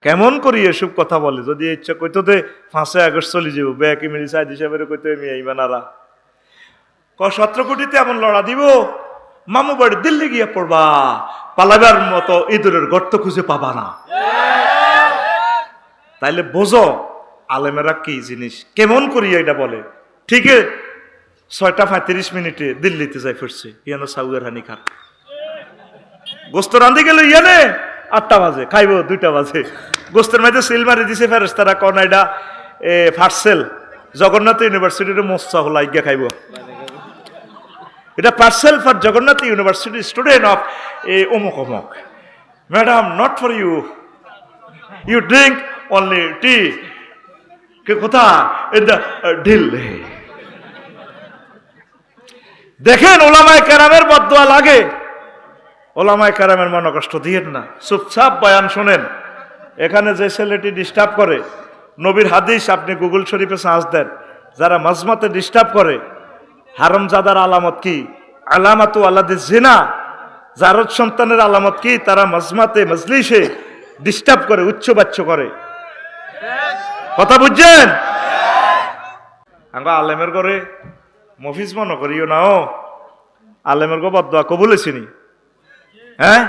কেমন করি এসব কথা বলে? যদি ইচ্ছা কইতো দে 5 আগস্ট চলে যাব, ব্যাকি মিলি সাইদ হিসাবে কইতো আমি এইমানারা 17 কোটিতে এমন লড়া দিব, মামু বাড়ি দিল্লি গিয়ে পড়বা, পালাবার মতো ইঁদুরের গর্ত খুঁজে পাবা না। তাইলে বোঝো আলেমেরা কি জিনিস, কেমন করি এটা বলে। ঠিক 6:35 দিল্লিতে যাই ফিরছে, ইয়ানো সাউয়ের হানি খান গোস্ত রান্ধি গেল, ইয়ানে 8টা বাজে খাইব, 2টা বাজে গোস্তের মধ্যে সিল মারি দিছে ফেরেশতারা, কোন এটা পার্সেল জগন্নাথ ইউনিভার্সিটির মোস্তা হলাই গিয়া খাইব, এটা parcel for Jagannath university student of অমুক অমুক। Madam, not for you, you drink only tea. কোথা? In the Delhi. দেখেন ওলামায়ে কেরামের বদদুয়া লাগে, ওলামায়ে কেরামের মনে কষ্ট দিয়েন না, চুপচাপ বয়ান শোনেন। এখানে যে ছেলেটি ডিস্টার্ব করে, নবীর হাদিস আপনি গুগল শরীফে সার্চ দেন, যারা মাজমাতে ডিস্টার্ব করে, হারামজাদার আলামত কি? আলামাতু আলাদি জিনা, জারদ সন্তানের আলামত কি? তারা মাজমাতে মজলিসে ডিস্টার্ব করে, উচ্চবাচ্য করে। কথা বুঝছেন? আমরা আলেমের করে মফিজ মনে করিও না, ও আলেমের গো বদদুয়া কবুল হইছিনি, হ্যাঁ?